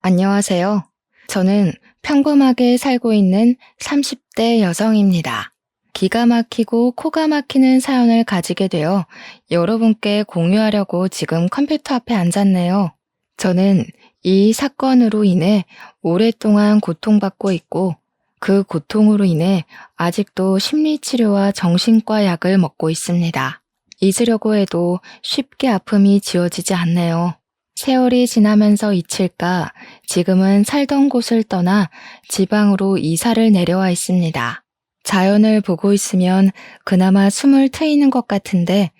안녕하세요. 저는 평범하게 살고 있는 30대 여성입니다. 기가 막히고 코가 막히는 사연을 가지게 되어 여러분께 공유하려고 지금 컴퓨터 앞에 앉았네요. 저는 이 사건으로 인해 오랫동안 고통받고 있고 그 고통으로 인해 아직도 심리치료와 정신과 약을 먹고 있습니다. 잊으려고 해도 쉽게 아픔이 지워지지 않네요. 세월이 지나면서 잊힐까 지금은 살던 곳을 떠나 지방으로 이사를 내려와 있습니다. 자연을 보고 있으면 그나마 숨을 트이는 것 같은데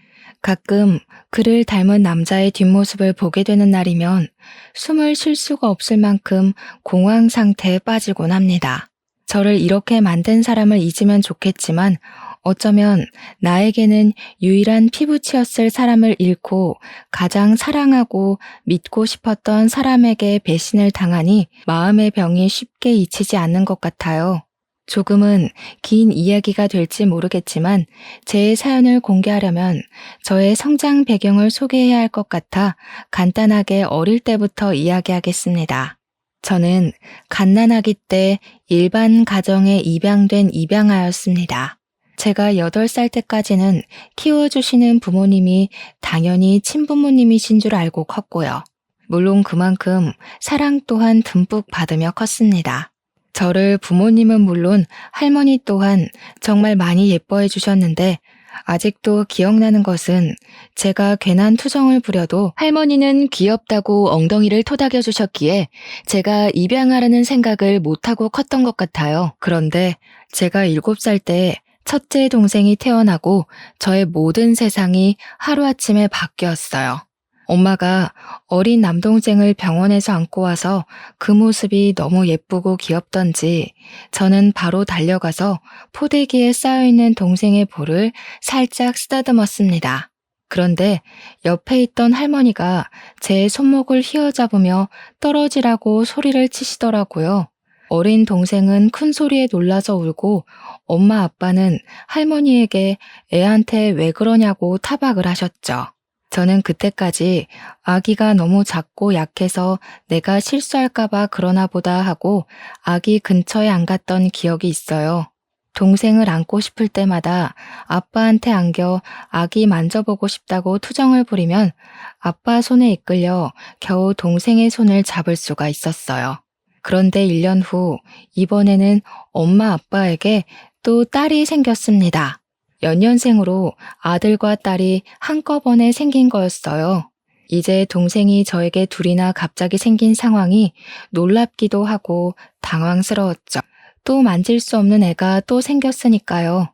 가끔 그를 닮은 남자의 뒷모습을 보게 되는 날이면 숨을 쉴 수가 없을 만큼 공황 상태에 빠지곤 합니다. 저를 이렇게 만든 사람을 잊으면 좋겠지만 어쩌면 나에게는 유일한 피부치였을 사람을 잃고 가장 사랑하고 믿고 싶었던 사람에게 배신을 당하니 마음의 병이 쉽게 잊히지 않는 것 같아요. 조금은 긴 이야기가 될지 모르겠지만 제 사연을 공개하려면 저의 성장 배경을 소개해야 할 것 같아 간단하게 어릴 때부터 이야기하겠습니다. 저는 갓난아기 때 일반 가정에 입양된 입양아였습니다. 제가 8살 때까지는 키워주시는 부모님이 당연히 친부모님이신 줄 알고 컸고요. 물론 그만큼 사랑 또한 듬뿍 받으며 컸습니다. 저를 부모님은 물론 할머니 또한 정말 많이 예뻐해 주셨는데 아직도 기억나는 것은 제가 괜한 투정을 부려도 할머니는 귀엽다고 엉덩이를 토닥여 주셨기에 제가 입양하라는 생각을 못하고 컸던 것 같아요. 그런데 제가 7살 때 첫째 동생이 태어나고 저의 모든 세상이 하루아침에 바뀌었어요. 엄마가 어린 남동생을 병원에서 안고 와서 그 모습이 너무 예쁘고 귀엽던지 저는 바로 달려가서 포대기에 쌓여있는 동생의 볼을 살짝 쓰다듬었습니다. 그런데 옆에 있던 할머니가 제 손목을 휘어잡으며 떨어지라고 소리를 치시더라고요. 어린 동생은 큰 소리에 놀라서 울고 엄마 아빠는 할머니에게 애한테 왜 그러냐고 타박을 하셨죠. 저는 그때까지 아기가 너무 작고 약해서 내가 실수할까봐 그러나 보다 하고 아기 근처에 안 갔던 기억이 있어요. 동생을 안고 싶을 때마다 아빠한테 안겨 아기 만져보고 싶다고 투정을 부리면 아빠 손에 이끌려 겨우 동생의 손을 잡을 수가 있었어요. 그런데 1년 후 이번에는 엄마 아빠에게 또 딸이 생겼습니다. 연년생으로 아들과 딸이 한꺼번에 생긴 거였어요. 이제 동생이 저에게 둘이나 갑자기 생긴 상황이 놀랍기도 하고 당황스러웠죠. 또 만질 수 없는 애가 또 생겼으니까요.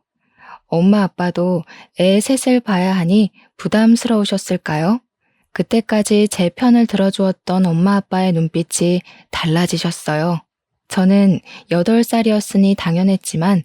엄마 아빠도 애 셋을 봐야 하니 부담스러우셨을까요? 그때까지 제 편을 들어주었던 엄마 아빠의 눈빛이 달라지셨어요. 저는 8살이었으니 당연했지만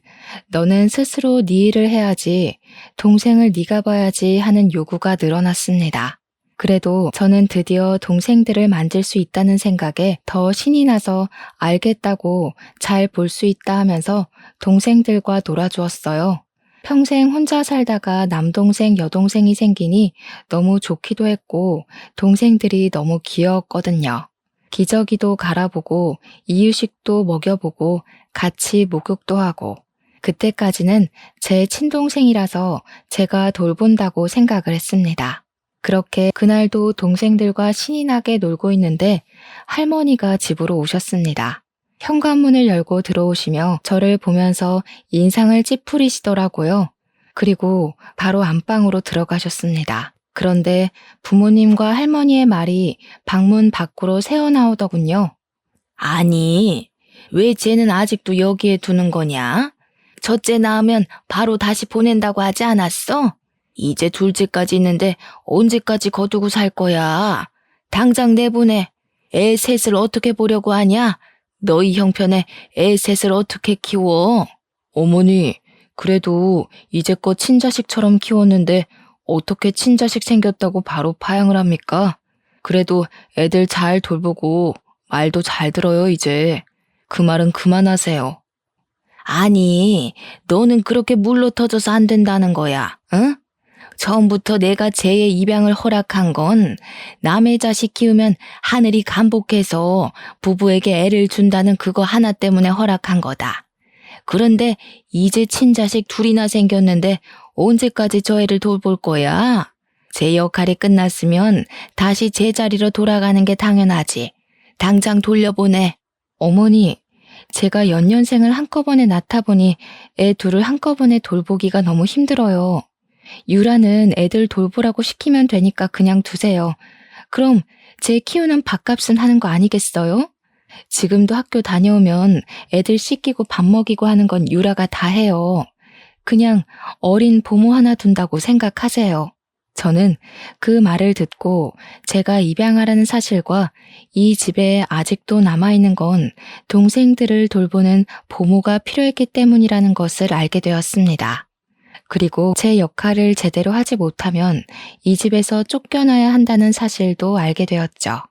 너는 스스로 네 일을 해야지, 동생을 네가 봐야지 하는 요구가 늘어났습니다. 그래도 저는 드디어 동생들을 만질 수 있다는 생각에 더 신이 나서 알겠다고 잘 볼 수 있다 하면서 동생들과 놀아주었어요. 평생 혼자 살다가 남동생, 여동생이 생기니 너무 좋기도 했고 동생들이 너무 귀여웠거든요. 기저귀도 갈아보고 이유식도 먹여보고 같이 목욕도 하고 그때까지는 제 친동생이라서 제가 돌본다고 생각을 했습니다. 그렇게 그날도 동생들과 신이 나게 놀고 있는데 할머니가 집으로 오셨습니다. 현관문을 열고 들어오시며 저를 보면서 인상을 찌푸리시더라고요. 그리고 바로 안방으로 들어가셨습니다. 그런데 부모님과 할머니의 말이 방문 밖으로 새어나오더군요. 아니, 왜 쟤는 아직도 여기에 두는 거냐? 첫째 낳으면 바로 다시 보낸다고 하지 않았어? 이제 둘째까지 있는데 언제까지 거두고 살 거야? 당장 내보내. 애 셋을 어떻게 보려고 하냐? 너희 형편에 애 셋을 어떻게 키워? 어머니, 그래도 이제껏 친자식처럼 키웠는데 어떻게 친자식 생겼다고 바로 파양을 합니까? 그래도 애들 잘 돌보고 말도 잘 들어요, 이제. 그 말은 그만하세요. 아니, 너는 그렇게 물로 터져서 안 된다는 거야, 응? 처음부터 내가 쟤의 입양을 허락한 건 남의 자식 키우면 하늘이 간복해서 부부에게 애를 준다는 그거 하나 때문에 허락한 거다. 그런데 이제 친자식 둘이나 생겼는데 언제까지 저 애를 돌볼 거야? 제 역할이 끝났으면 다시 제자리로 돌아가는 게 당연하지. 당장 돌려보내. 어머니, 제가 연년생을 한꺼번에 낳다 보니 애 둘을 한꺼번에 돌보기가 너무 힘들어요. 유라는 애들 돌보라고 시키면 되니까 그냥 두세요. 그럼 제 키우는 밥값은 하는 거 아니겠어요? 지금도 학교 다녀오면 애들 씻기고 밥 먹이고 하는 건 유라가 다 해요. 그냥 어린 보모 하나 둔다고 생각하세요. 저는 그 말을 듣고 제가 입양하라는 사실과 이 집에 아직도 남아있는 건 동생들을 돌보는 보모가 필요했기 때문이라는 것을 알게 되었습니다. 그리고 제 역할을 제대로 하지 못하면 이 집에서 쫓겨나야 한다는 사실도 알게 되었죠.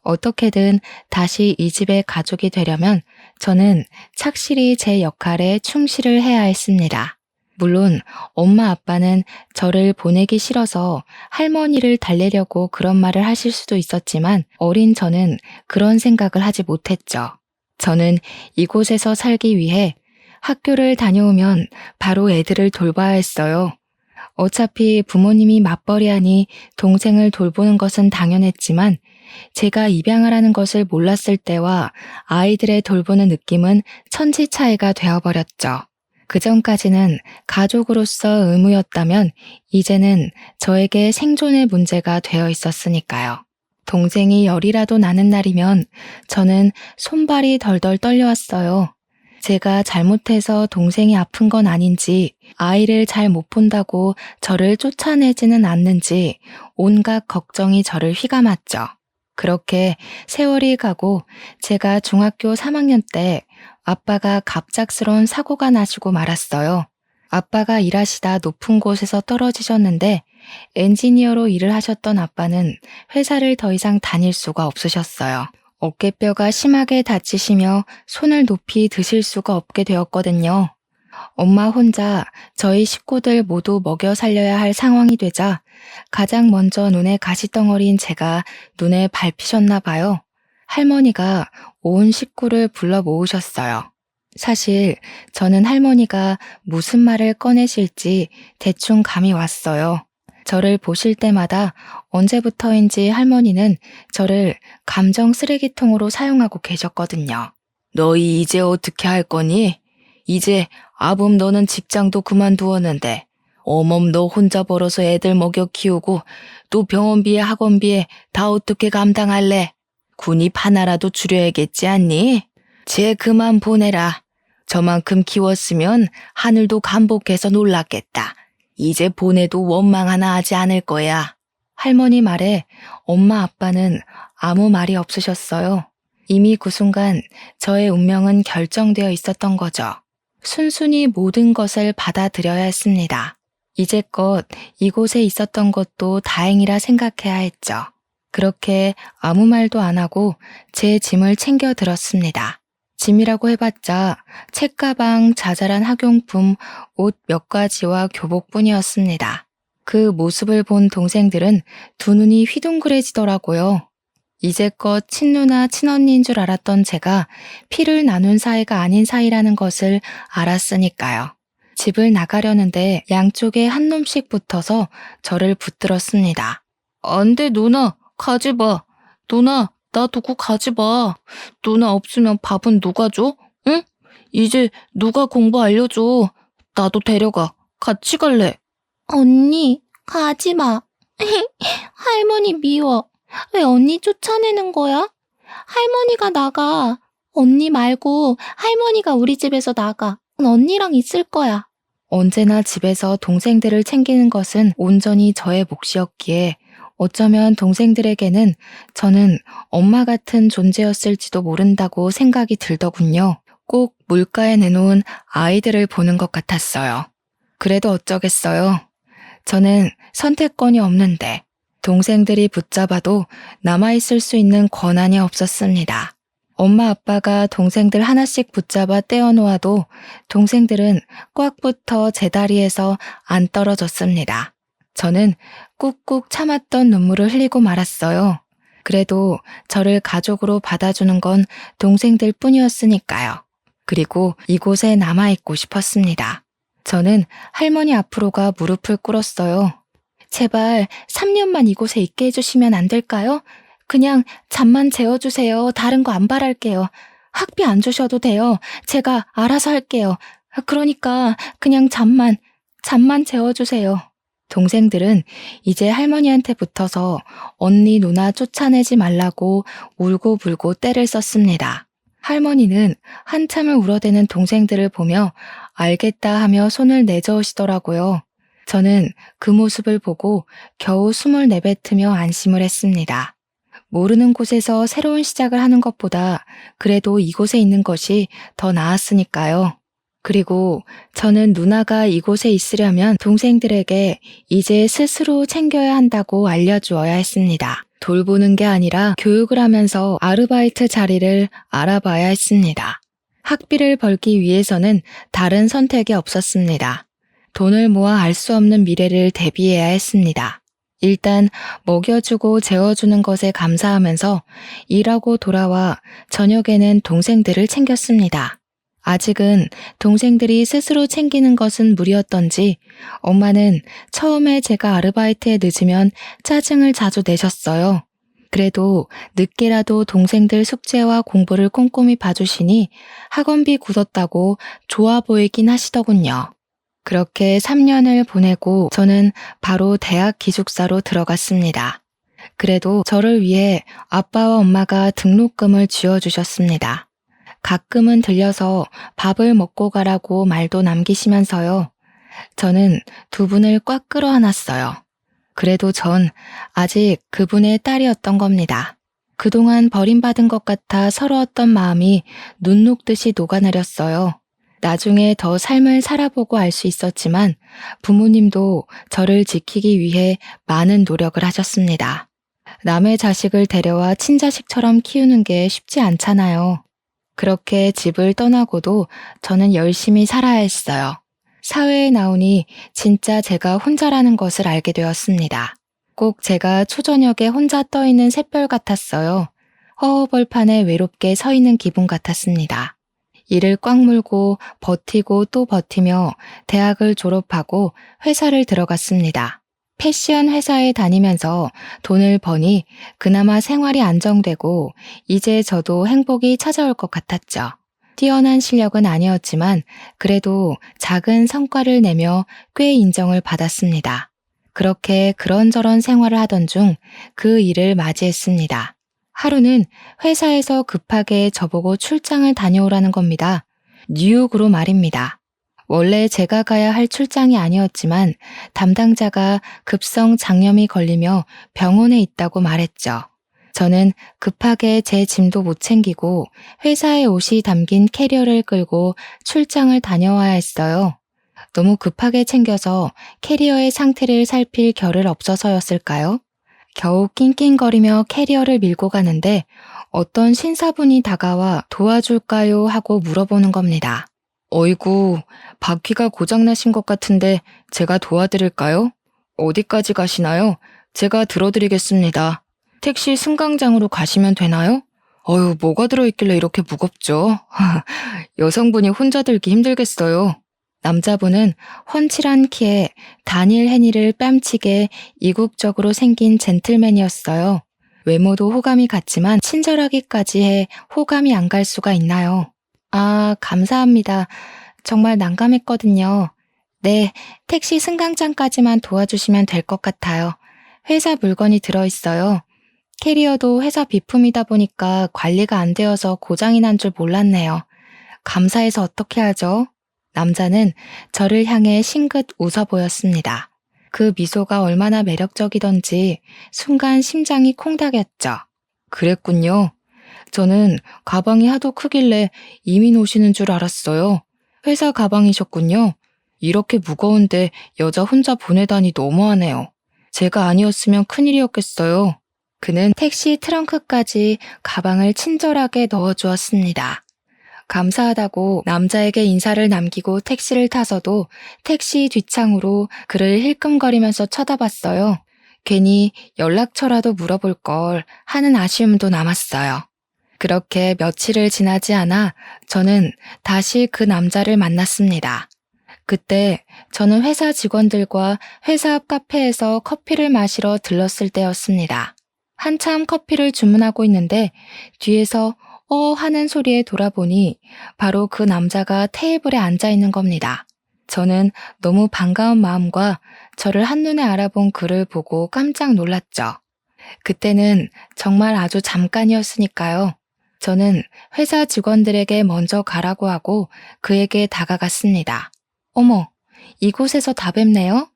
어떻게든 다시 이 집의 가족이 되려면 저는 착실히 제 역할에 충실을 해야 했습니다. 물론 엄마 아빠는 저를 보내기 싫어서 할머니를 달래려고 그런 말을 하실 수도 있었지만 어린 저는 그런 생각을 하지 못했죠. 저는 이곳에서 살기 위해 학교를 다녀오면 바로 애들을 돌봐야 했어요. 어차피 부모님이 맞벌이하니 동생을 돌보는 것은 당연했지만 제가 입양하라는 것을 몰랐을 때와 아이들의 돌보는 느낌은 천지 차이가 되어버렸죠. 그 전까지는 가족으로서 의무였다면 이제는 저에게 생존의 문제가 되어 있었으니까요. 동생이 열이라도 나는 날이면 저는 손발이 덜덜 떨려왔어요. 제가 잘못해서 동생이 아픈 건 아닌지, 아이를 잘 못 본다고 저를 쫓아내지는 않는지 온갖 걱정이 저를 휘감았죠. 그렇게 세월이 가고 제가 중학교 3학년 때 아빠가 갑작스러운 사고가 나시고 말았어요. 아빠가 일하시다 높은 곳에서 떨어지셨는데 엔지니어로 일을 하셨던 아빠는 회사를 더 이상 다닐 수가 없으셨어요. 어깨뼈가 심하게 다치시며 손을 높이 드실 수가 없게 되었거든요. 엄마 혼자 저희 식구들 모두 먹여 살려야 할 상황이 되자 가장 먼저 눈에 가시덩어리인 제가 눈에 밟히셨나 봐요. 할머니가 온 식구를 불러 모으셨어요. 사실 저는 할머니가 무슨 말을 꺼내실지 대충 감이 왔어요. 저를 보실 때마다 언제부터인지 할머니는 저를 감정 쓰레기통으로 사용하고 계셨거든요. 너희 이제 어떻게 할 거니? 이제 아범 너는 직장도 그만두었는데 어멈 너 혼자 벌어서 애들 먹여 키우고 또 병원비에 학원비에 다 어떻게 감당할래? 군입 하나라도 줄여야겠지 않니? 쟤 그만 보내라. 저만큼 키웠으면 하늘도 감복해서 놀랐겠다. 이제 보내도 원망 하나 하지 않을 거야. 할머니 말에 엄마 아빠는 아무 말이 없으셨어요. 이미 그 순간 저의 운명은 결정되어 있었던 거죠. 순순히 모든 것을 받아들여야 했습니다. 이제껏 이곳에 있었던 것도 다행이라 생각해야 했죠. 그렇게 아무 말도 안 하고 제 짐을 챙겨 들었습니다. 짐이라고 해봤자 책가방, 자잘한 학용품, 옷 몇 가지와 교복뿐이었습니다. 그 모습을 본 동생들은 두 눈이 휘둥그레지더라고요. 이제껏 친누나 친언니인 줄 알았던 제가 피를 나눈 사이가 아닌 사이라는 것을 알았으니까요. 집을 나가려는데 양쪽에 한 놈씩 붙어서 저를 붙들었습니다. 안 돼, 누나. 가지 마. 누나, 나 두고 가지 마. 누나 없으면 밥은 누가 줘? 응? 이제 누가 공부 알려줘. 나도 데려가. 같이 갈래. 언니, 가지 마. 할머니 미워. 왜 언니 쫓아내는 거야? 할머니가 나가. 언니 말고 할머니가 우리 집에서 나가. 언니랑 있을 거야. 언제나 집에서 동생들을 챙기는 것은 온전히 저의 몫이었기에 어쩌면 동생들에게는 저는 엄마 같은 존재였을지도 모른다고 생각이 들더군요. 꼭 물가에 내놓은 아이들을 보는 것 같았어요. 그래도 어쩌겠어요. 저는 선택권이 없는데 동생들이 붙잡아도 남아있을 수 있는 권한이 없었습니다. 엄마 아빠가 동생들 하나씩 붙잡아 떼어놓아도 동생들은 꽉 붙어 제 다리에서 안 떨어졌습니다. 저는 꾹꾹 참았던 눈물을 흘리고 말았어요. 그래도 저를 가족으로 받아주는 건 동생들 뿐이었으니까요. 그리고 이곳에 남아있고 싶었습니다. 저는 할머니 앞으로가 무릎을 꿇었어요. 제발 3년만 이곳에 있게 해주시면 안 될까요? 그냥 잠만 재워주세요. 다른 거 안 바랄게요. 학비 안 주셔도 돼요. 제가 알아서 할게요. 그러니까 그냥 잠만 재워주세요. 동생들은 이제 할머니한테 붙어서 언니 누나 쫓아내지 말라고 울고불고 떼를 썼습니다. 할머니는 한참을 울어대는 동생들을 보며 알겠다 하며 손을 내저으시더라고요. 저는 그 모습을 보고 겨우 숨을 내뱉으며 안심을 했습니다. 모르는 곳에서 새로운 시작을 하는 것보다 그래도 이곳에 있는 것이 더 나았으니까요. 그리고 저는 누나가 이곳에 있으려면 동생들에게 이제 스스로 챙겨야 한다고 알려주어야 했습니다. 돌보는 게 아니라 교육을 하면서 아르바이트 자리를 알아봐야 했습니다. 학비를 벌기 위해서는 다른 선택이 없었습니다. 돈을 모아 알 수 없는 미래를 대비해야 했습니다. 일단 먹여주고 재워주는 것에 감사하면서 일하고 돌아와 저녁에는 동생들을 챙겼습니다. 아직은 동생들이 스스로 챙기는 것은 무리였던지 엄마는 처음에 제가 아르바이트에 늦으면 짜증을 자주 내셨어요. 그래도 늦게라도 동생들 숙제와 공부를 꼼꼼히 봐주시니 학원비 굳었다고 좋아 보이긴 하시더군요. 그렇게 3년을 보내고 저는 바로 대학 기숙사로 들어갔습니다. 그래도 저를 위해 아빠와 엄마가 등록금을 쥐어주셨습니다. 가끔은 들려서 밥을 먹고 가라고 말도 남기시면서요. 저는 두 분을 꽉 끌어안았어요. 그래도 전 아직 그분의 딸이었던 겁니다. 그동안 버림받은 것 같아 서러웠던 마음이 눈 녹듯이 녹아내렸어요. 나중에 더 삶을 살아보고 알 수 있었지만 부모님도 저를 지키기 위해 많은 노력을 하셨습니다. 남의 자식을 데려와 친자식처럼 키우는 게 쉽지 않잖아요. 그렇게 집을 떠나고도 저는 열심히 살아야 했어요. 사회에 나오니 진짜 제가 혼자라는 것을 알게 되었습니다. 꼭 제가 초저녁에 혼자 떠있는 샛별 같았어요. 허허벌판에 외롭게 서 있는 기분 같았습니다. 이를 꽉 물고 버티고 또 버티며 대학을 졸업하고 회사를 들어갔습니다. 패션 회사에 다니면서 돈을 버니 그나마 생활이 안정되고 이제 저도 행복이 찾아올 것 같았죠. 뛰어난 실력은 아니었지만 그래도 작은 성과를 내며 꽤 인정을 받았습니다. 그렇게 그런저런 생활을 하던 중 그 일을 맞이했습니다. 하루는 회사에서 급하게 저보고 출장을 다녀오라는 겁니다. 뉴욕으로 말입니다. 원래 제가 가야 할 출장이 아니었지만 담당자가 급성 장염이 걸리며 병원에 있다고 말했죠. 저는 급하게 제 짐도 못 챙기고 회사의 옷이 담긴 캐리어를 끌고 출장을 다녀와야 했어요. 너무 급하게 챙겨서 캐리어의 상태를 살필 겨를 없어서였을까요? 겨우 낑낑거리며 캐리어를 밀고 가는데 어떤 신사분이 다가와 도와줄까요? 하고 물어보는 겁니다. 어이구, 바퀴가 고장나신 것 같은데 제가 도와드릴까요? 어디까지 가시나요? 제가 들어드리겠습니다. 택시 승강장으로 가시면 되나요? 어휴, 뭐가 들어있길래 이렇게 무겁죠? 여성분이 혼자 들기 힘들겠어요. 남자분은 훤칠한 키에 다니엘 헤니를 뺨치게 이국적으로 생긴 젠틀맨이었어요. 외모도 호감이 갔지만 친절하기까지 해 호감이 안 갈 수가 있나요? 아, 감사합니다. 정말 난감했거든요. 네, 택시 승강장까지만 도와주시면 될 것 같아요. 회사 물건이 들어있어요. 캐리어도 회사 비품이다 보니까 관리가 안 되어서 고장이 난 줄 몰랐네요. 감사해서 어떻게 하죠? 남자는 저를 향해 싱긋 웃어 보였습니다. 그 미소가 얼마나 매력적이던지 순간 심장이 콩닥였죠. 그랬군요. 저는 가방이 하도 크길래 이민 오시는 줄 알았어요. 회사 가방이셨군요. 이렇게 무거운데 여자 혼자 보내다니 너무하네요. 제가 아니었으면 큰일이었겠어요. 그는 택시 트렁크까지 가방을 친절하게 넣어주었습니다. 감사하다고 남자에게 인사를 남기고 택시를 타서도 택시 뒷창으로 그를 힐끔거리면서 쳐다봤어요. 괜히 연락처라도 물어볼 걸 하는 아쉬움도 남았어요. 그렇게 며칠을 지나지 않아 저는 다시 그 남자를 만났습니다. 그때 저는 회사 직원들과 회사 앞 카페에서 커피를 마시러 들렀을 때였습니다. 한참 커피를 주문하고 있는데 뒤에서 하는 소리에 돌아보니 바로 그 남자가 테이블에 앉아 있는 겁니다. 저는 너무 반가운 마음과 저를 한눈에 알아본 그를 보고 깜짝 놀랐죠. 그때는 정말 아주 잠깐이었으니까요. 저는 회사 직원들에게 먼저 가라고 하고 그에게 다가갔습니다. 어머, 이곳에서 다 뵙네요?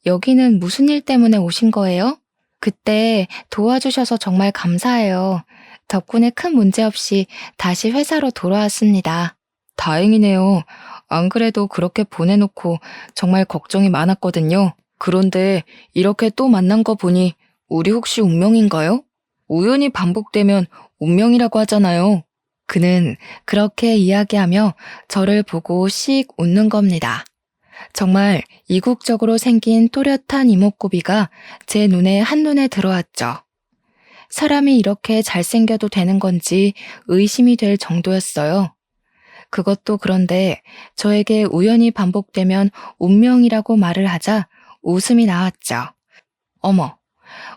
여기는 무슨 일 때문에 오신 거예요? 그때 도와주셔서 정말 감사해요. 덕분에 큰 문제 없이 다시 회사로 돌아왔습니다. 다행이네요. 안 그래도 그렇게 보내놓고 정말 걱정이 많았거든요. 그런데 이렇게 또 만난 거 보니 우리 혹시 운명인가요? 우연히 반복되면 운명이라고 하잖아요. 그는 그렇게 이야기하며 저를 보고 씩 웃는 겁니다. 정말 이국적으로 생긴 또렷한 이목구비가 제 눈에 한눈에 들어왔죠. 사람이 이렇게 잘생겨도 되는 건지 의심이 될 정도였어요. 그것도 그런데 저에게 우연히 반복되면 운명이라고 말을 하자 웃음이 나왔죠. 어머,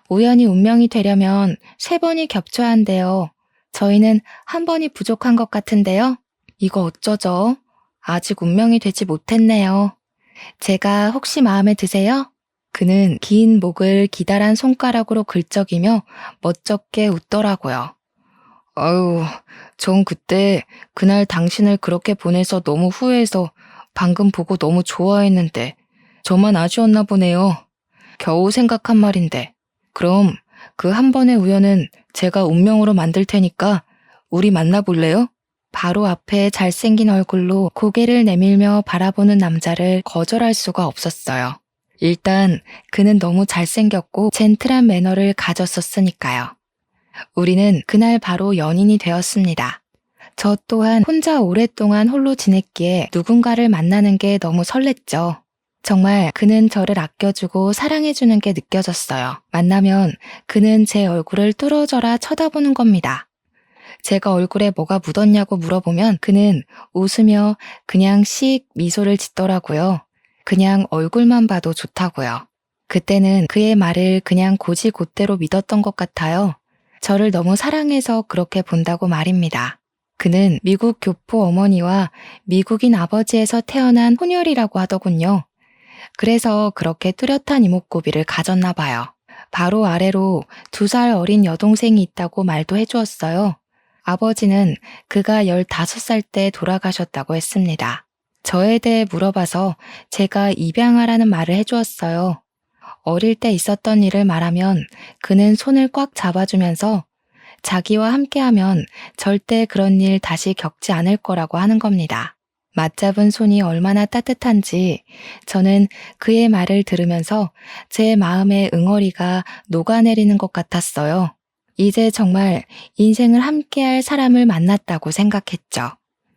우연히 운명이 되려면 3번이 겹쳐야 한대요. 저희는 1번이 부족한 것 같은데요. 이거 어쩌죠? 아직 운명이 되지 못했네요. 제가 혹시 마음에 드세요? 그는 긴 목을 기다란 손가락으로 긁적이며 멋쩍게 웃더라고요. 아유, 전 그날 당신을 그렇게 보내서 너무 후회해서 방금 보고 너무 좋아했는데 저만 아쉬웠나 보네요. 겨우 생각한 말인데. 그럼 그 한 번의 우연은 제가 운명으로 만들 테니까 우리 만나볼래요? 바로 앞에 잘생긴 얼굴로 고개를 내밀며 바라보는 남자를 거절할 수가 없었어요. 일단 그는 너무 잘생겼고 젠틀한 매너를 가졌었으니까요. 우리는 그날 바로 연인이 되었습니다. 저 또한 혼자 오랫동안 홀로 지냈기에 누군가를 만나는 게 너무 설렜죠. 정말 그는 저를 아껴주고 사랑해주는 게 느껴졌어요. 만나면 그는 제 얼굴을 뚫어져라 쳐다보는 겁니다. 제가 얼굴에 뭐가 묻었냐고 물어보면 그는 웃으며 그냥 씩 미소를 짓더라고요. 그냥 얼굴만 봐도 좋다고요. 그때는 그의 말을 그냥 곧이곧대로 믿었던 것 같아요. 저를 너무 사랑해서 그렇게 본다고 말입니다. 그는 미국 교포 어머니와 미국인 아버지에서 태어난 혼혈이라고 하더군요. 그래서 그렇게 뚜렷한 이목구비를 가졌나 봐요. 바로 아래로 2살 어린 여동생이 있다고 말도 해주었어요. 아버지는 그가 15살 때 돌아가셨다고 했습니다. 저에 대해 물어봐서 제가 입양하라는 말을 해주었어요. 어릴 때 있었던 일을 말하면 그는 손을 꽉 잡아주면서 자기와 함께하면 절대 그런 일 다시 겪지 않을 거라고 하는 겁니다. 맞잡은 손이 얼마나 따뜻한지 저는 그의 말을 들으면서 제 마음의 응어리가 녹아내리는 것 같았어요. 이제 정말 인생을 함께할 사람을 만났다고 생각했죠.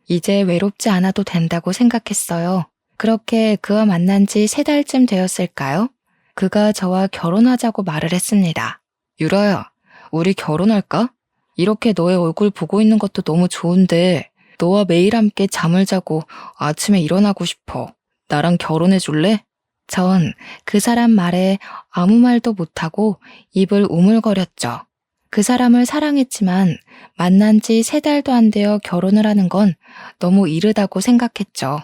이제 외롭지 않아도 된다고 생각했어요. 그렇게 그와 만난 지 3달쯤 되었을까요? 그가 저와 결혼하자고 말을 했습니다. 유라야, 우리 결혼할까? 이렇게 너의 얼굴 보고 있는 것도 너무 좋은데 너와 매일 함께 잠을 자고 아침에 일어나고 싶어. 나랑 결혼해 줄래? 전 그 사람 말에 아무 말도 못하고 입을 우물거렸죠. 그 사람을 사랑했지만 만난 지 3달도 안 되어 결혼을 하는 건 너무 이르다고 생각했죠.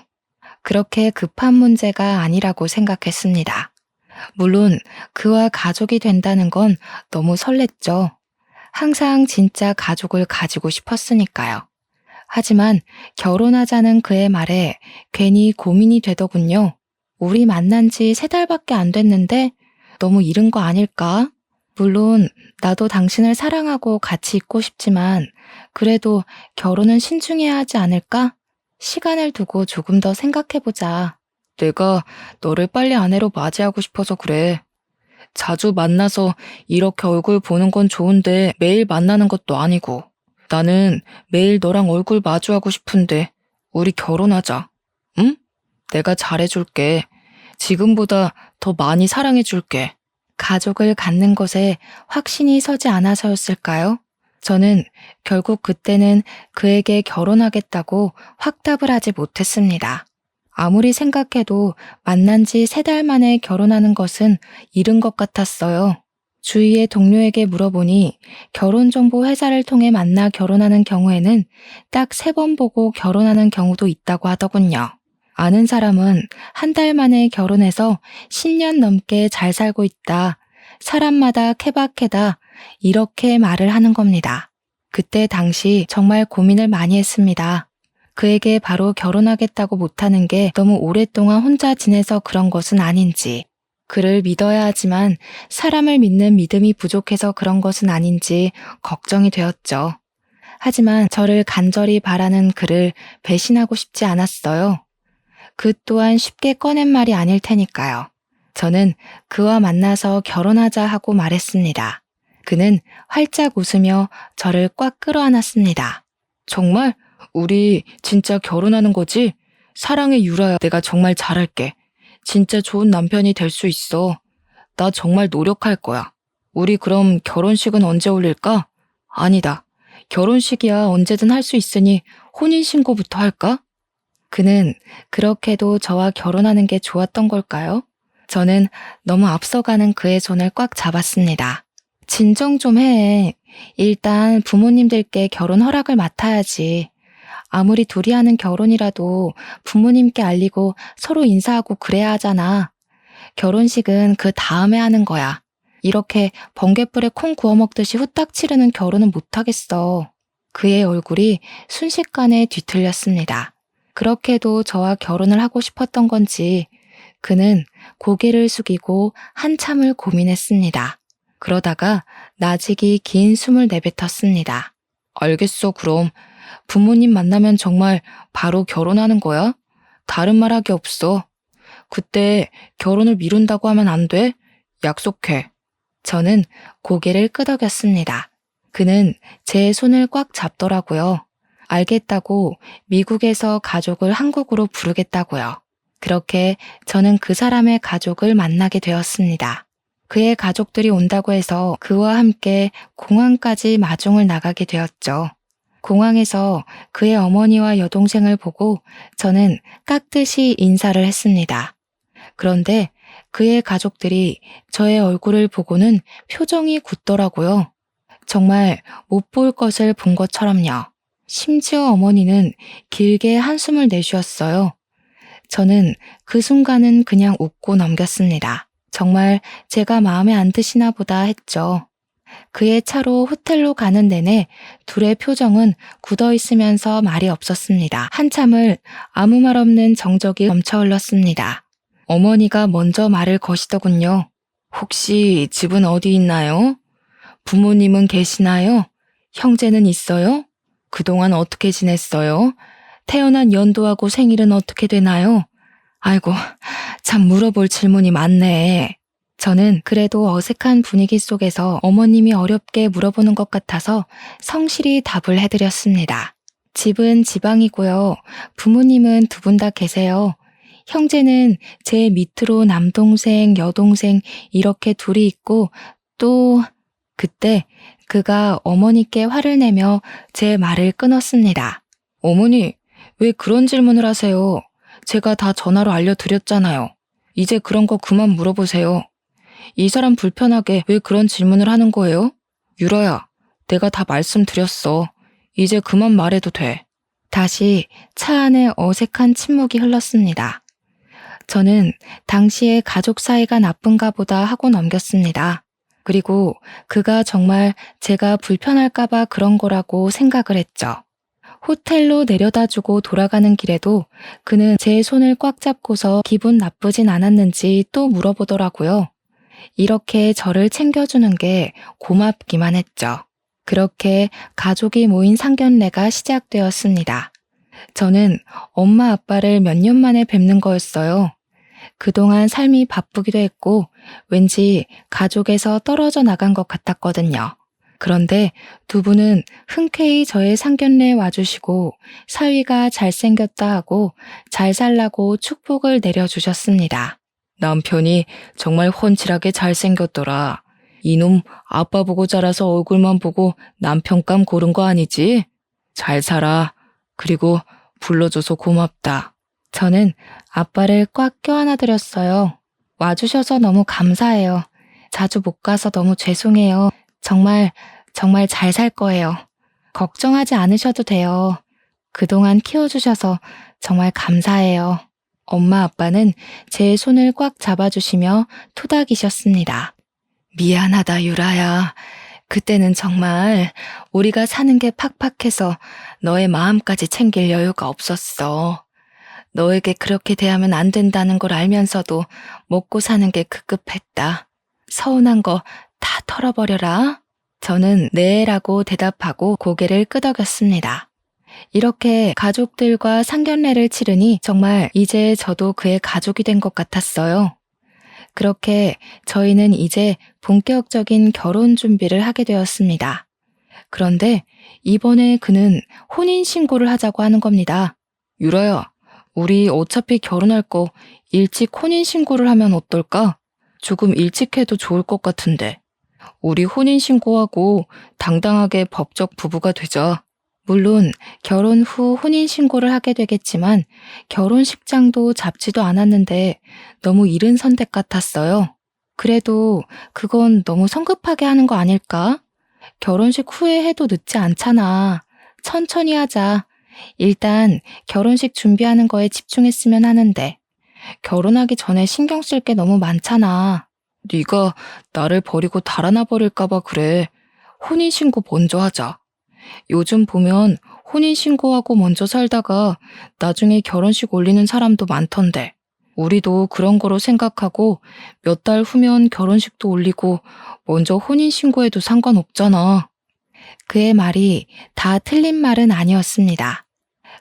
그렇게 급한 문제가 아니라고 생각했습니다. 물론 그와 가족이 된다는 건 너무 설렜죠. 항상 진짜 가족을 가지고 싶었으니까요. 하지만 결혼하자는 그의 말에 괜히 고민이 되더군요. 우리 만난 지 3달밖에 안 됐는데 너무 이른 거 아닐까? 물론 나도 당신을 사랑하고 같이 있고 싶지만 그래도 결혼은 신중해야 하지 않을까? 시간을 두고 조금 더 생각해보자. 내가 너를 빨리 아내로 맞이하고 싶어서 그래. 자주 만나서 이렇게 얼굴 보는 건 좋은데 매일 만나는 것도 아니고 나는 매일 너랑 얼굴 마주하고 싶은데 우리 결혼하자. 응? 내가 잘해줄게. 지금보다 더 많이 사랑해줄게. 가족을 갖는 것에 확신이 서지 않아서였을까요? 저는 결국 그때는 그에게 결혼하겠다고 확답을 하지 못했습니다. 아무리 생각해도 만난 지 3달 만에 결혼하는 것은 이른 것 같았어요. 주위의 동료에게 물어보니 결혼정보 회사를 통해 만나 결혼하는 경우에는 딱 3번 보고 결혼하는 경우도 있다고 하더군요. 아는 사람은 1달 만에 결혼해서 10년 넘게 잘 살고 있다. 사람마다 케바케다. 이렇게 말을 하는 겁니다. 그때 당시 정말 고민을 많이 했습니다. 그에게 바로 결혼하겠다고 못하는 게 너무 오랫동안 혼자 지내서 그런 것은 아닌지, 그를 믿어야 하지만 사람을 믿는 믿음이 부족해서 그런 것은 아닌지 걱정이 되었죠. 하지만 저를 간절히 바라는 그를 배신하고 싶지 않았어요. 그 또한 쉽게 꺼낸 말이 아닐 테니까요. 저는 그와 만나서 결혼하자 하고 말했습니다. 그는 활짝 웃으며 저를 꽉 끌어안았습니다. 정말? 우리 진짜 결혼하는 거지? 사랑해 유라야, 내가 정말 잘할게. 진짜 좋은 남편이 될 수 있어. 나 정말 노력할 거야. 우리 그럼 결혼식은 언제 올릴까? 아니다. 결혼식이야 언제든 할 수 있으니 혼인신고부터 할까? 그는 그렇게도 저와 결혼하는 게 좋았던 걸까요? 저는 너무 앞서가는 그의 손을 꽉 잡았습니다. 진정 좀 해. 일단 부모님들께 결혼 허락을 맡아야지. 아무리 둘이 하는 결혼이라도 부모님께 알리고 서로 인사하고 그래야 하잖아. 결혼식은 그 다음에 하는 거야. 이렇게 번갯불에 콩 구워 먹듯이 후딱 치르는 결혼은 못하겠어. 그의 얼굴이 순식간에 뒤틀렸습니다. 그렇게도 저와 결혼을 하고 싶었던 건지 그는 고개를 숙이고 한참을 고민했습니다. 그러다가 나직이 긴 숨을 내뱉었습니다. 알겠어, 그럼. 부모님 만나면 정말 바로 결혼하는 거야? 다른 말 하기 없어. 그때 결혼을 미룬다고 하면 안 돼? 약속해. 저는 고개를 끄덕였습니다. 그는 제 손을 꽉 잡더라고요. 알겠다고 미국에서 가족을 한국으로 부르겠다고요. 그렇게 저는 그 사람의 가족을 만나게 되었습니다. 그의 가족들이 온다고 해서 그와 함께 공항까지 마중을 나가게 되었죠. 공항에서 그의 어머니와 여동생을 보고 저는 깍듯이 인사를 했습니다. 그런데 그의 가족들이 저의 얼굴을 보고는 표정이 굳더라고요. 정말 못 볼 것을 본 것처럼요. 심지어 어머니는 길게 한숨을 내쉬었어요. 저는 그 순간은 그냥 웃고 넘겼습니다. 정말 제가 마음에 안 드시나 보다 했죠. 그의 차로 호텔로 가는 내내 둘의 표정은 굳어 있으면서 말이 없었습니다. 한참을 아무 말 없는 정적이 넘쳐 흘렀습니다. 어머니가 먼저 말을 거시더군요. 혹시 집은 어디 있나요? 부모님은 계시나요? 형제는 있어요? 그동안 어떻게 지냈어요? 태어난 연도하고 생일은 어떻게 되나요? 아이고, 참 물어볼 질문이 많네. 저는 그래도 어색한 분위기 속에서 어머님이 어렵게 물어보는 것 같아서 성실히 답을 해드렸습니다. 집은 지방이고요. 부모님은 2분 다 계세요. 형제는 제 밑으로 남동생, 여동생 이렇게 둘이 있고 또 그때 그가 어머니께 화를 내며 제 말을 끊었습니다. 어머니, 왜 그런 질문을 하세요? 제가 다 전화로 알려드렸잖아요. 이제 그런 거 그만 물어보세요. 이 사람 불편하게 왜 그런 질문을 하는 거예요? 유라야, 내가 다 말씀드렸어. 이제 그만 말해도 돼. 다시 차 안에 어색한 침묵이 흘렀습니다. 저는 당시에 가족 사이가 나쁜가 보다 하고 넘겼습니다. 그리고 그가 정말 제가 불편할까봐 그런 거라고 생각을 했죠. 호텔로 내려다주고 돌아가는 길에도 그는 제 손을 꽉 잡고서 기분 나쁘진 않았는지 또 물어보더라고요. 이렇게 저를 챙겨주는 게 고맙기만 했죠. 그렇게 가족이 모인 상견례가 시작되었습니다. 저는 엄마 아빠를 몇 년 만에 뵙는 거였어요. 그동안 삶이 바쁘기도 했고 왠지 가족에서 떨어져 나간 것 같았거든요. 그런데 두 분은 흔쾌히 저의 상견례에 와주시고 사위가 잘생겼다 하고 잘 살라고 축복을 내려주셨습니다. 남편이 정말 훤칠하게 잘생겼더라. 이놈 아빠 보고 자라서 얼굴만 보고 남편감 고른 거 아니지? 잘 살아. 그리고 불러줘서 고맙다. 저는 아빠를 꽉 껴안아드렸어요. 와주셔서 너무 감사해요. 자주 못 가서 너무 죄송해요. 정말 잘 살 거예요. 걱정하지 않으셔도 돼요. 그동안 키워주셔서 정말 감사해요. 엄마 아빠는 제 손을 꽉 잡아주시며 토닥이셨습니다. 미안하다 유라야. 그때는 정말 우리가 사는 게 팍팍해서 너의 마음까지 챙길 여유가 없었어. 너에게 그렇게 대하면 안 된다는 걸 알면서도 먹고 사는 게 급급했다. 서운한 거 다 털어버려라. 저는 네라고 대답하고 고개를 끄덕였습니다. 이렇게 가족들과 상견례를 치르니 정말 이제 저도 그의 가족이 된 것 같았어요. 그렇게 저희는 이제 본격적인 결혼 준비를 하게 되었습니다. 그런데 이번에 그는 혼인신고를 하자고 하는 겁니다. 유라야, 우리 어차피 결혼할 거 일찍 혼인신고를 하면 어떨까? 조금 일찍 해도 좋을 것 같은데. 우리 혼인신고하고 당당하게 법적 부부가 되자. 물론 결혼 후 혼인신고를 하게 되겠지만 결혼식장도 잡지도 않았는데 너무 이른 선택 같았어요. 그래도 그건 너무 성급하게 하는 거 아닐까? 결혼식 후에 해도 늦지 않잖아. 천천히 하자. 일단 결혼식 준비하는 거에 집중했으면 하는데 결혼하기 전에 신경 쓸 게 너무 많잖아. 네가 나를 버리고 달아나 버릴까 봐 그래. 혼인신고 먼저 하자. 요즘 보면 혼인신고하고 먼저 살다가 나중에 결혼식 올리는 사람도 많던데. 우리도 그런 거로 생각하고 몇 달 후면 결혼식도 올리고 먼저 혼인신고해도 상관없잖아. 그의 말이 다 틀린 말은 아니었습니다.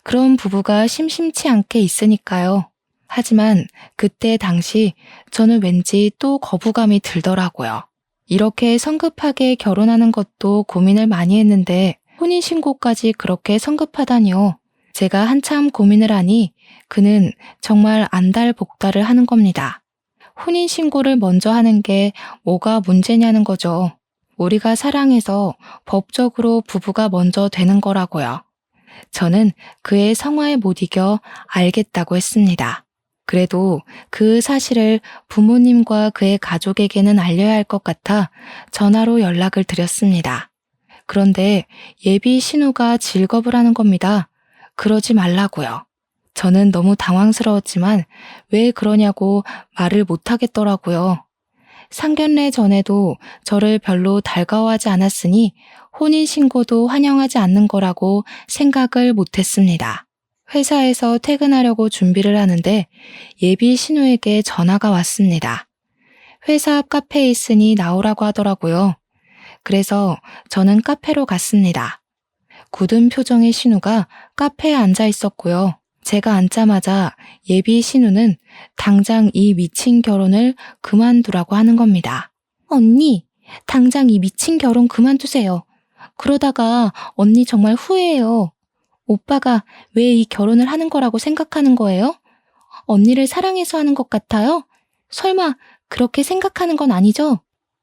그런 부부가 심심치 않게 있으니까요. 하지만 그때 당시 저는 왠지 또 거부감이 들더라고요. 이렇게 성급하게 결혼하는 것도 고민을 많이 했는데 혼인신고까지 그렇게 성급하다니요. 제가 한참 고민을 하니 그는 정말 안달복달을 하는 겁니다. 혼인신고를 먼저 하는 게 뭐가 문제냐는 거죠. 우리가 사랑해서 법적으로 부부가 먼저 되는 거라고요. 저는 그의 성화에 못 이겨 알겠다고 했습니다. 그래도 그 사실을 부모님과 그의 가족에게는 알려야 할 것 같아 전화로 연락을 드렸습니다. 그런데 예비 신우가 질겁을 하는 겁니다. 그러지 말라고요. 저는 너무 당황스러웠지만 왜 그러냐고 말을 못하겠더라고요. 상견례 전에도 저를 별로 달가워하지 않았으니 혼인신고도 환영하지 않는 거라고 생각을 못했습니다. 회사에서 퇴근하려고 준비를 하는데 예비 신우에게 전화가 왔습니다. 회사 앞 카페에 있으니 나오라고 하더라고요. 그래서 저는 카페로 갔습니다. 굳은 표정의 신우가 카페에 앉아 있었고요. 제가 앉자마자 예비 신우는 당장 이 미친 결혼을 그만두라고 하는 겁니다. 언니, 당장 이 미친 결혼 그만두세요. 그러다가 언니 정말 후회해요. 오빠가 왜 이 결혼을 하는 거라고 생각하는 거예요? 언니를 사랑해서 하는 것 같아요? 설마 그렇게 생각하는 건 아니죠?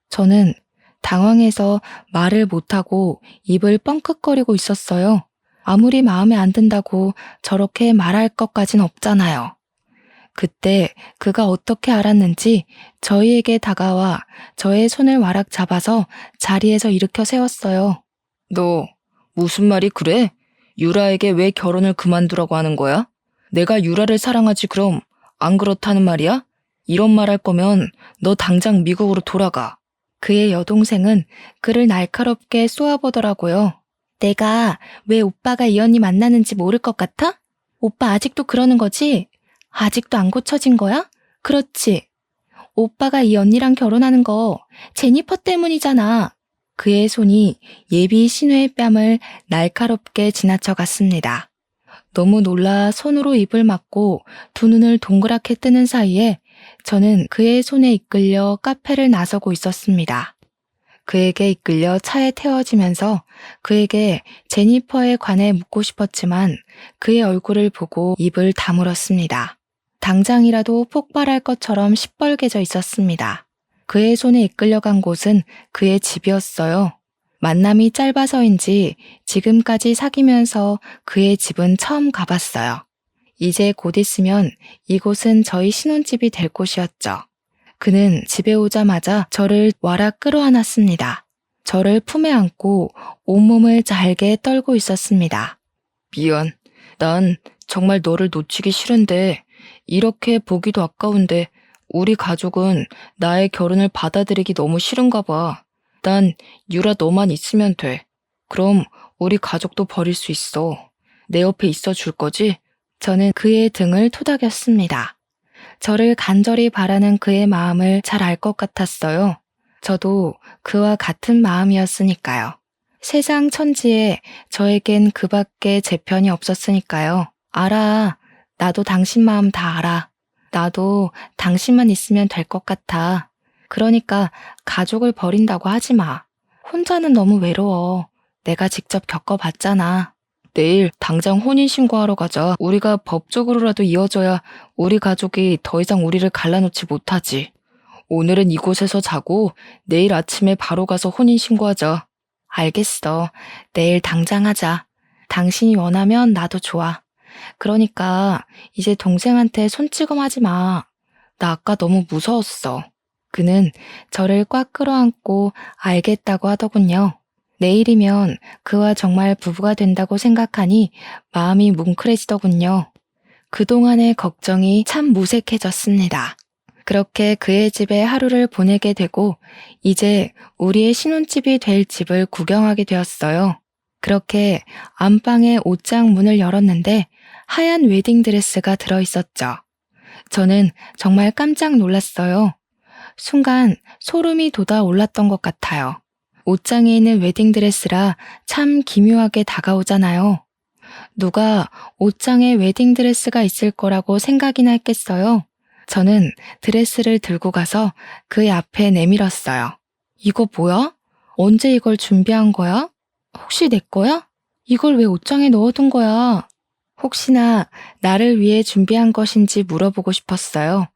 저는 당황해서 말을 못하고 입을 뻥끗거리고 있었어요. 아무리 마음에 안 든다고 저렇게 말할 것까진 없잖아요. 그때 그가 어떻게 알았는지 저희에게 다가와 저의 손을 와락 잡아서 자리에서 일으켜 세웠어요. 너 무슨 말이 그래? 유라에게 왜 결혼을 그만두라고 하는 거야? 내가 유라를 사랑하지 그럼 안 그렇다는 말이야? 이런 말 할 거면 너 당장 미국으로 돌아가. 그의 여동생은 그를 날카롭게 쏘아보더라고요. 내가 왜 오빠가 이 언니 만나는지 모를 것 같아? 오빠 아직도 그러는 거지? 아직도 안 고쳐진 거야? 그렇지. 오빠가 이 언니랑 결혼하는 거 제니퍼 때문이잖아. 그의 손이 예비 신우의 뺨을 날카롭게 지나쳐 갔습니다. 너무 놀라 손으로 입을 막고 두 눈을 동그랗게 뜨는 사이에 저는 그의 손에 이끌려 카페를 나서고 있었습니다. 그에게 이끌려 차에 태워지면서 그에게 제니퍼에 관해 묻고 싶었지만 그의 얼굴을 보고 입을 다물었습니다. 당장이라도 폭발할 것처럼 시뻘개져 있었습니다. 그의 손에 이끌려간 곳은 그의 집이었어요. 만남이 짧아서인지 지금까지 사귀면서 그의 집은 처음 가봤어요. 이제 곧 있으면 이곳은 저희 신혼집이 될 곳이었죠. 그는 집에 오자마자 저를 와라 끌어안았습니다. 저를 품에 안고 온몸을 잘게 떨고 있었습니다. 미안. 난 정말 너를 놓치기 싫은데 이렇게 보기도 아까운데 우리 가족은 나의 결혼을 받아들이기 너무 싫은가 봐. 난 유라 너만 있으면 돼. 그럼 우리 가족도 버릴 수 있어. 내 옆에 있어 줄 거지? 저는 그의 등을 토닥였습니다. 저를 간절히 바라는 그의 마음을 잘 알 것 같았어요. 저도 그와 같은 마음이었으니까요. 세상 천지에 저에겐 그밖에 제 편이 없었으니까요. 알아. 나도 당신 마음 다 알아. 나도 당신만 있으면 될 것 같아. 그러니까 가족을 버린다고 하지 마. 혼자는 너무 외로워. 내가 직접 겪어봤잖아. 내일 당장 혼인신고하러 가자. 우리가 법적으로라도 이어져야 우리 가족이 더 이상 우리를 갈라놓지 못하지. 오늘은 이곳에서 자고 내일 아침에 바로 가서 혼인신고하자. 알겠어. 내일 당장 하자. 당신이 원하면 나도 좋아. 그러니까 이제 동생한테 손찌검하지 마. 나 아까 너무 무서웠어. 그는 저를 꽉 끌어안고 알겠다고 하더군요. 내일이면 그와 정말 부부가 된다고 생각하니 마음이 뭉클해지더군요. 그동안의 걱정이 참 무색해졌습니다. 그렇게 그의 집에 하루를 보내게 되고 이제 우리의 신혼집이 될 집을 구경하게 되었어요. 그렇게 안방의 옷장 문을 열었는데 하얀 웨딩드레스가 들어있었죠. 저는 정말 깜짝 놀랐어요. 순간 소름이 돋아 올랐던 것 같아요. 옷장에 있는 웨딩드레스라 참 기묘하게 다가오잖아요. 누가 옷장에 웨딩드레스가 있을 거라고 생각이나 했겠어요. 저는 드레스를 들고 가서 그의 앞에 내밀었어요. 이거 뭐야? 언제 이걸 준비한 거야? 혹시 내 거야? 이걸 왜 옷장에 넣어둔 거야? 혹시나 나를 위해 준비한 것인지 물어보고 싶었어요.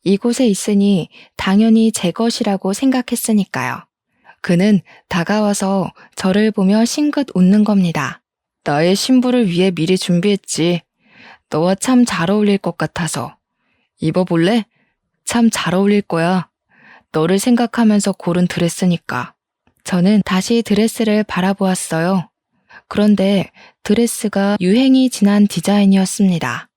이곳에 있으니 당연히 제 것이라고 생각했으니까요. 그는 다가와서 저를 보며 싱긋 웃는 겁니다. 나의 신부를 위해 미리 준비했지. 너와 참 잘 어울릴 것 같아서. 입어볼래? 참 잘 어울릴 거야. 너를 생각하면서 고른 드레스니까. 저는 다시 드레스를 바라보았어요. 그런데 드레스가 유행이 지난 디자인이었습니다.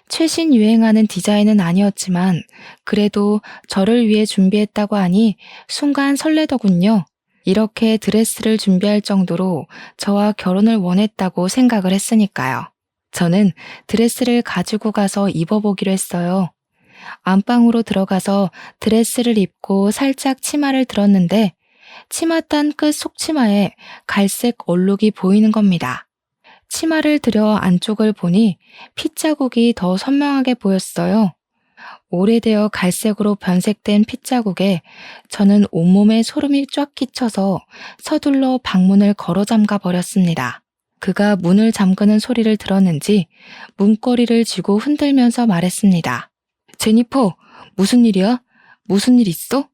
최신 유행하는 디자인은 아니었지만 그래도 저를 위해 준비했다고 하니 순간 설레더군요. 이렇게 드레스를 준비할 정도로 저와 결혼을 원했다고 생각을 했으니까요. 저는 드레스를 가지고 가서 입어보기로 했어요. 안방으로 들어가서 드레스를 입고 살짝 치마를 들었는데 치맛단 끝 속치마에 갈색 얼룩이 보이는 겁니다. 치마를 들여 안쪽을 보니 핏자국이 더 선명하게 보였어요. 오래되어 갈색으로 변색된 핏자국에 저는 온몸에 소름이 쫙 끼쳐서 서둘러 방문을 걸어 잠가 버렸습니다. 그가 문을 잠그는 소리를 들었는지 문고리를 쥐고 흔들면서 말했습니다. 제니퍼, 무슨 일이야? 무슨 일 있어?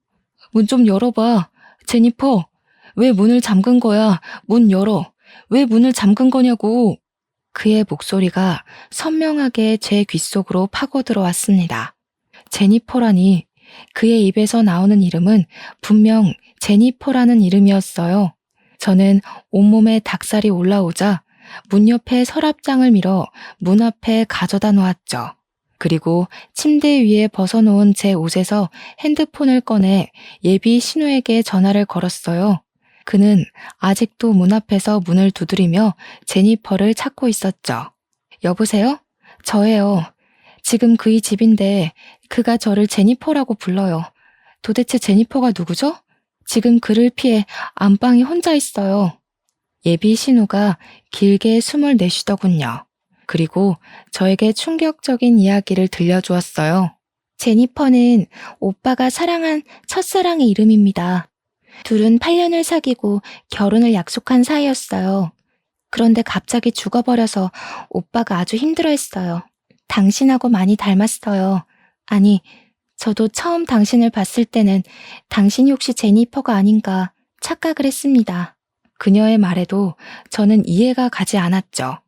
문 좀 열어봐. 제니퍼, 왜 문을 잠근 거야? 문 열어. 왜 문을 잠근 거냐고. 그의 목소리가 선명하게 제 귓속으로 파고 들어왔습니다. 제니퍼라니. 그의 입에서 나오는 이름은 분명 제니퍼라는 이름이었어요. 저는 온몸에 닭살이 올라오자 문 옆에 서랍장을 밀어 문 앞에 가져다 놓았죠. 그리고 침대 위에 벗어놓은 제 옷에서 핸드폰을 꺼내 예비 신우에게 전화를 걸었어요. 그는 아직도 문 앞에서 문을 두드리며 제니퍼를 찾고 있었죠. 여보세요? 저예요. 지금 그의 집인데 그가 저를 제니퍼라고 불러요. 도대체 제니퍼가 누구죠? 지금 그를 피해 안방에 혼자 있어요. 예비 신우가 길게 숨을 내쉬더군요. 그리고 저에게 충격적인 이야기를 들려주었어요. 제니퍼는 오빠가 사랑한 첫사랑의 이름입니다. 둘은 8년을 사귀고 결혼을 약속한 사이였어요. 그런데 갑자기 죽어버려서 오빠가 아주 힘들어했어요. 당신하고 많이 닮았어요. 아니, 저도 처음 당신을 봤을 때는 당신이 혹시 제니퍼가 아닌가 착각을 했습니다. 그녀의 말에도 저는 이해가 가지 않았죠.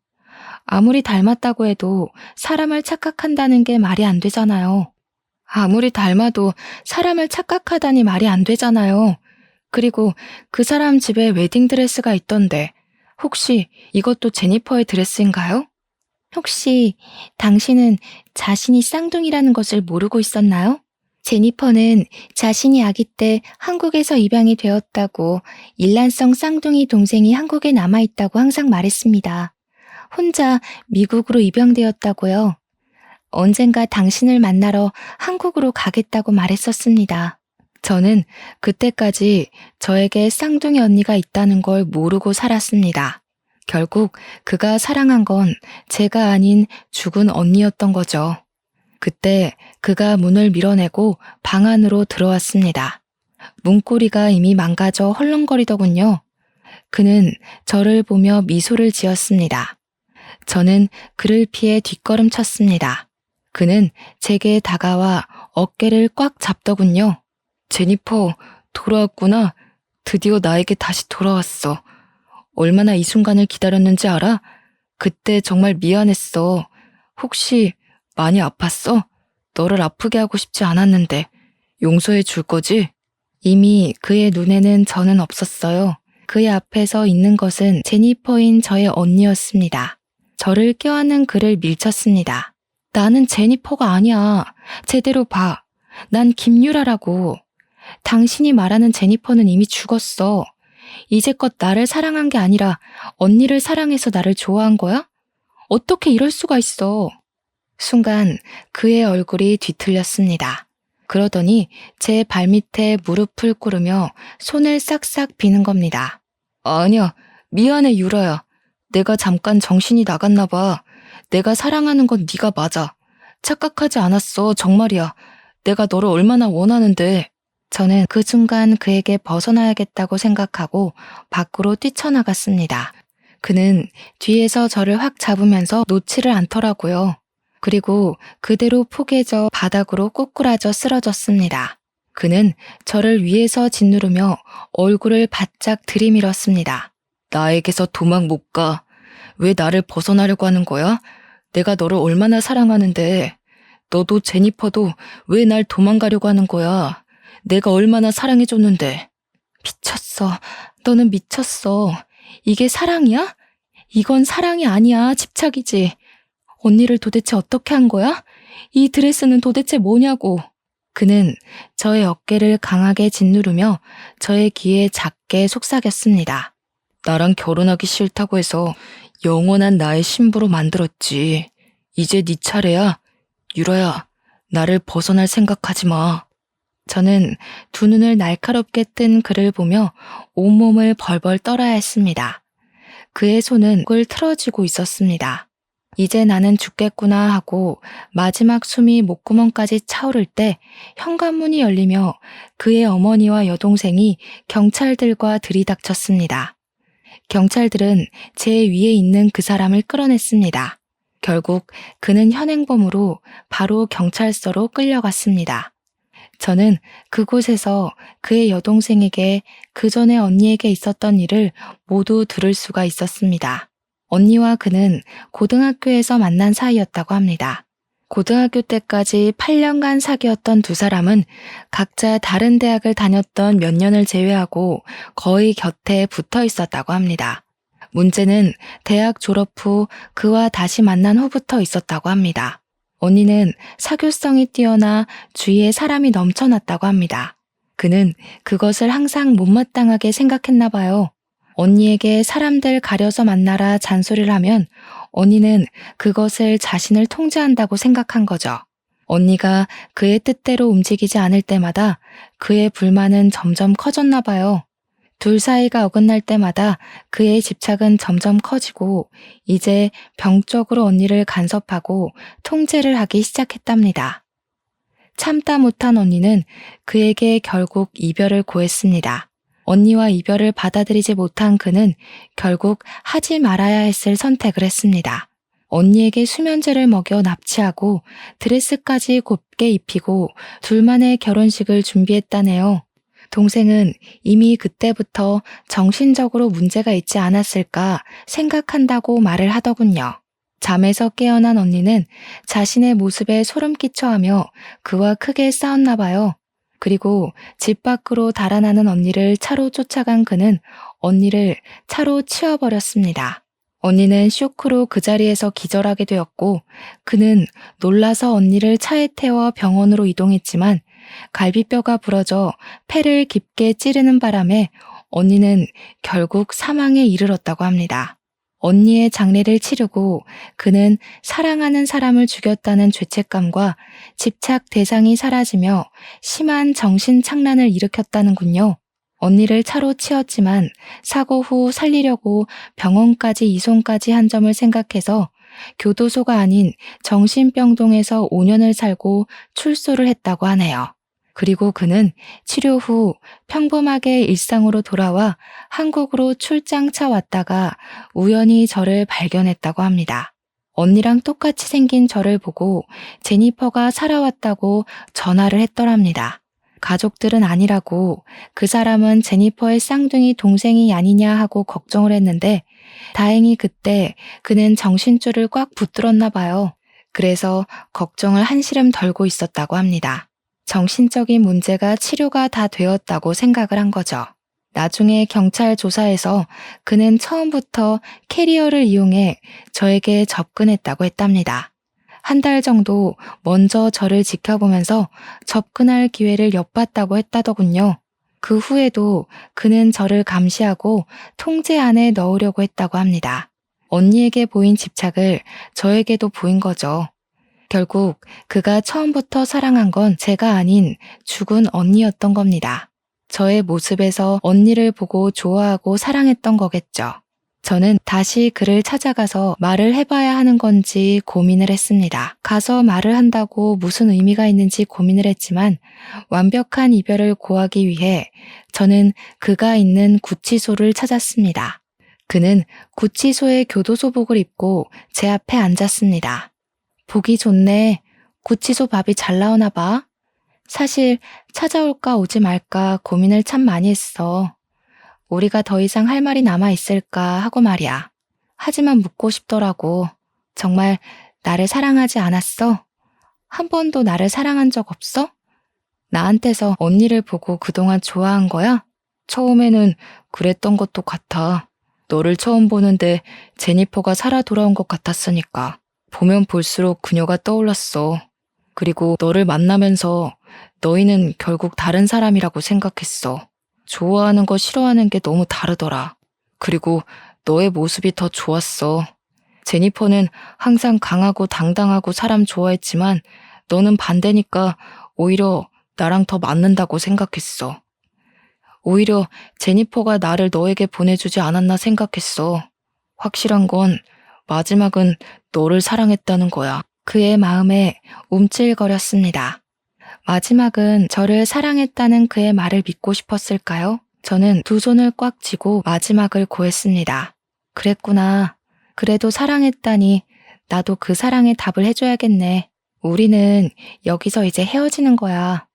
아무리 닮았다고 해도 사람을 착각한다는 게 말이 안 되잖아요. 아무리 닮아도 사람을 착각하다니 말이 안 되잖아요. 그리고 그 사람 집에 웨딩드레스가 있던데 혹시 이것도 제니퍼의 드레스인가요? 혹시 당신은 자신이 쌍둥이라는 것을 모르고 있었나요? 제니퍼는 자신이 아기 때 한국에서 입양이 되었다고 일란성 쌍둥이 동생이 한국에 남아있다고 항상 말했습니다. 혼자 미국으로 입양되었다고요. 언젠가 당신을 만나러 한국으로 가겠다고 말했었습니다. 저는 그때까지 저에게 쌍둥이 언니가 있다는 걸 모르고 살았습니다. 결국 그가 사랑한 건 제가 아닌 죽은 언니였던 거죠. 그때 그가 문을 밀어내고 방 안으로 들어왔습니다. 문고리가 이미 망가져 헐렁거리더군요. 그는 저를 보며 미소를 지었습니다. 저는 그를 피해 뒷걸음쳤습니다. 그는 제게 다가와 어깨를 꽉 잡더군요. 제니퍼, 돌아왔구나. 드디어 나에게 다시 돌아왔어. 얼마나 이 순간을 기다렸는지 알아? 그때 정말 미안했어. 혹시 많이 아팠어? 너를 아프게 하고 싶지 않았는데 용서해 줄 거지? 이미 그의 눈에는 저는 없었어요. 그의 앞에서 있는 것은 제니퍼인 저의 언니였습니다. 저를 껴안는 그를 밀쳤습니다. 나는 제니퍼가 아니야. 제대로 봐. 난 김유라라고. 당신이 말하는 제니퍼는 이미 죽었어. 이제껏 나를 사랑한 게 아니라 언니를 사랑해서 나를 좋아한 거야? 어떻게 이럴 수가 있어? 순간 그의 얼굴이 뒤틀렸습니다. 그러더니 제 발밑에 무릎을 꿇으며 손을 싹싹 비는 겁니다. 아니야, 미안해 유라야. 내가 잠깐 정신이 나갔나 봐. 내가 사랑하는 건 네가 맞아. 착각하지 않았어, 정말이야. 내가 너를 얼마나 원하는데. 저는 그 순간 그에게 벗어나야겠다고 생각하고 밖으로 뛰쳐나갔습니다. 그는 뒤에서 저를 확 잡으면서 놓지를 않더라고요. 그리고 그대로 포개져 바닥으로 꼬꾸라져 쓰러졌습니다. 그는 저를 위에서 짓누르며 얼굴을 바짝 들이밀었습니다. 나에게서 도망 못 가. 왜 나를 벗어나려고 하는 거야? 내가 너를 얼마나 사랑하는데. 너도 제니퍼도 왜 날 도망가려고 하는 거야? 내가 얼마나 사랑해줬는데. 미쳤어. 너는 미쳤어. 이게 사랑이야? 이건 사랑이 아니야. 집착이지. 언니를 도대체 어떻게 한 거야? 이 드레스는 도대체 뭐냐고. 그는 저의 어깨를 강하게 짓누르며 저의 귀에 작게 속삭였습니다. 나랑 결혼하기 싫다고 해서 영원한 나의 신부로 만들었지. 이제 네 차례야. 유라야, 나를 벗어날 생각하지 마. 저는 두 눈을 날카롭게 뜬 그를 보며 온몸을 벌벌 떨어야 했습니다. 그의 손은 목을 틀어쥐고 있었습니다. 이제 나는 죽겠구나 하고 마지막 숨이 목구멍까지 차오를 때 현관문이 열리며 그의 어머니와 여동생이 경찰들과 들이닥쳤습니다. 경찰들은 제 위에 있는 그 사람을 끌어냈습니다. 결국 그는 현행범으로 바로 경찰서로 끌려갔습니다. 저는 그곳에서 그의 여동생에게 그 전에 언니에게 있었던 일을 모두 들을 수가 있었습니다. 언니와 그는 고등학교에서 만난 사이였다고 합니다. 고등학교 때까지 8년간 사귀었던 두 사람은 각자 다른 대학을 다녔던 몇 년을 제외하고 거의 곁에 붙어 있었다고 합니다. 문제는 대학 졸업 후 그와 다시 만난 후부터 있었다고 합니다. 언니는 사교성이 뛰어나 주위에 사람이 넘쳐났다고 합니다. 그는 그것을 항상 못마땅하게 생각했나 봐요. 언니에게 사람들 가려서 만나라 잔소리를 하면 언니는 그것을 자신을 통제한다고 생각한 거죠. 언니가 그의 뜻대로 움직이지 않을 때마다 그의 불만은 점점 커졌나 봐요. 둘 사이가 어긋날 때마다 그의 집착은 점점 커지고 이제 병적으로 언니를 간섭하고 통제를 하기 시작했답니다. 참다 못한 언니는 그에게 결국 이별을 고했습니다. 언니와 이별을 받아들이지 못한 그는 결국 하지 말아야 했을 선택을 했습니다. 언니에게 수면제를 먹여 납치하고 드레스까지 곱게 입히고 둘만의 결혼식을 준비했다네요. 동생은 이미 그때부터 정신적으로 문제가 있지 않았을까 생각한다고 말을 하더군요. 잠에서 깨어난 언니는 자신의 모습에 소름 끼쳐하며 그와 크게 싸웠나 봐요. 그리고 집 밖으로 달아나는 언니를 차로 쫓아간 그는 언니를 차로 치워버렸습니다. 언니는 쇼크로 그 자리에서 기절하게 되었고 그는 놀라서 언니를 차에 태워 병원으로 이동했지만 갈비뼈가 부러져 폐를 깊게 찌르는 바람에 언니는 결국 사망에 이르렀다고 합니다. 언니의 장례를 치르고 그는 사랑하는 사람을 죽였다는 죄책감과 집착 대상이 사라지며 심한 정신착란을 일으켰다는군요. 언니를 차로 치었지만 사고 후 살리려고 병원까지 이송까지 한 점을 생각해서 교도소가 아닌 정신병동에서 5년을 살고 출소를 했다고 하네요. 그리고 그는 치료 후 평범하게 일상으로 돌아와 한국으로 출장차 왔다가 우연히 저를 발견했다고 합니다. 언니랑 똑같이 생긴 저를 보고 제니퍼가 살아왔다고 전화를 했더랍니다. 가족들은 아니라고 그 사람은 제니퍼의 쌍둥이 동생이 아니냐 하고 걱정을 했는데 다행히 그때 그는 정신줄을 꽉 붙들었나 봐요. 그래서 걱정을 한시름 덜고 있었다고 합니다. 정신적인 문제가 치료가 다 되었다고 생각을 한 거죠. 나중에 경찰 조사에서 그는 처음부터 캐리어를 이용해 저에게 접근했다고 했답니다. 한 달 정도 먼저 저를 지켜보면서 접근할 기회를 엿봤다고 했다더군요. 그 후에도 그는 저를 감시하고 통제 안에 넣으려고 했다고 합니다. 언니에게 보인 집착을 저에게도 보인 거죠. 결국 그가 처음부터 사랑한 건 제가 아닌 죽은 언니였던 겁니다. 저의 모습에서 언니를 보고 좋아하고 사랑했던 거겠죠. 저는 다시 그를 찾아가서 말을 해봐야 하는 건지 고민을 했습니다. 가서 말을 한다고 무슨 의미가 있는지 고민을 했지만 완벽한 이별을 고하기 위해 저는 그가 있는 구치소를 찾았습니다. 그는 구치소의 교도소복을 입고 제 앞에 앉았습니다. 보기 좋네. 구치소 밥이 잘 나오나 봐. 사실 찾아올까 오지 말까 고민을 참 많이 했어. 우리가 더 이상 할 말이 남아있을까 하고 말이야. 하지만 묻고 싶더라고. 정말 나를 사랑하지 않았어? 한 번도 나를 사랑한 적 없어? 나한테서 언니를 보고 그동안 좋아한 거야? 처음에는 그랬던 것도 같아. 너를 처음 보는데 제니퍼가 살아 돌아온 것 같았으니까. 보면 볼수록 그녀가 떠올랐어. 그리고 너를 만나면서 너희는 결국 다른 사람이라고 생각했어. 좋아하는 거 싫어하는 게 너무 다르더라. 그리고 너의 모습이 더 좋았어. 제니퍼는 항상 강하고 당당하고 사람 좋아했지만 너는 반대니까 오히려 나랑 더 맞는다고 생각했어. 오히려 제니퍼가 나를 너에게 보내주지 않았나 생각했어. 확실한 건 마지막은 너를 사랑했다는 거야. 그의 마음에 움찔거렸습니다. 마지막은 저를 사랑했다는 그의 말을 믿고 싶었을까요? 저는 두 손을 꽉 쥐고 마지막을 고했습니다. 그랬구나. 그래도 사랑했다니 나도 그 사랑에 답을 해줘야겠네. 우리는 여기서 이제 헤어지는 거야.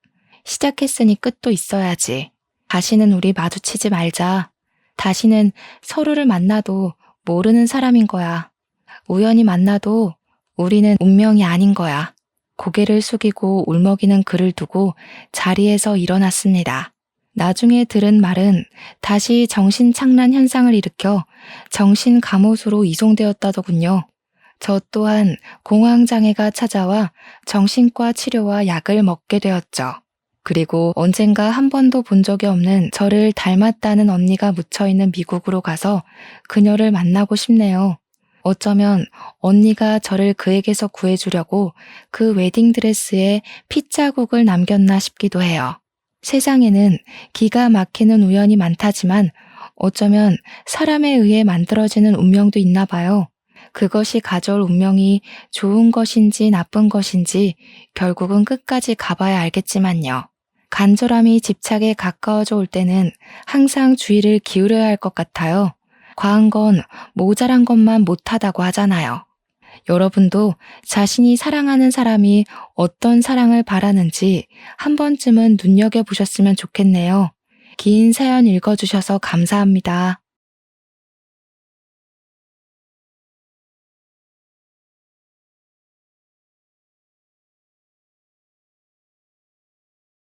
시작했으니 끝도 있어야지. 다시는 우리 마주치지 말자. 다시는 서로를 만나도 모르는 사람인 거야. 우연히 만나도 우리는 운명이 아닌 거야. 고개를 숙이고 울먹이는 그를 두고 자리에서 일어났습니다. 나중에 들은 말은 다시 정신착란 현상을 일으켜 정신감호소로 이송되었다더군요. 저 또한 공황장애가 찾아와 정신과 치료와 약을 먹게 되었죠. 그리고 언젠가 한 번도 본 적이 없는 저를 닮았다는 언니가 묻혀있는 미국으로 가서 그녀를 만나고 싶네요. 어쩌면 언니가 저를 그에게서 구해주려고 그 웨딩드레스에 핏자국을 남겼나 싶기도 해요. 세상에는 기가 막히는 우연이 많다지만 어쩌면 사람에 의해 만들어지는 운명도 있나 봐요. 그것이 가져올 운명이 좋은 것인지 나쁜 것인지 결국은 끝까지 가봐야 알겠지만요. 간절함이 집착에 가까워져 올 때는 항상 주의를 기울여야 할 것 같아요. 과한 건 모자란 것만 못하다고 하잖아요. 여러분도 자신이 사랑하는 사람이 어떤 사랑을 바라는지 한 번쯤은 눈여겨보셨으면 좋겠네요. 긴 사연 읽어주셔서 감사합니다.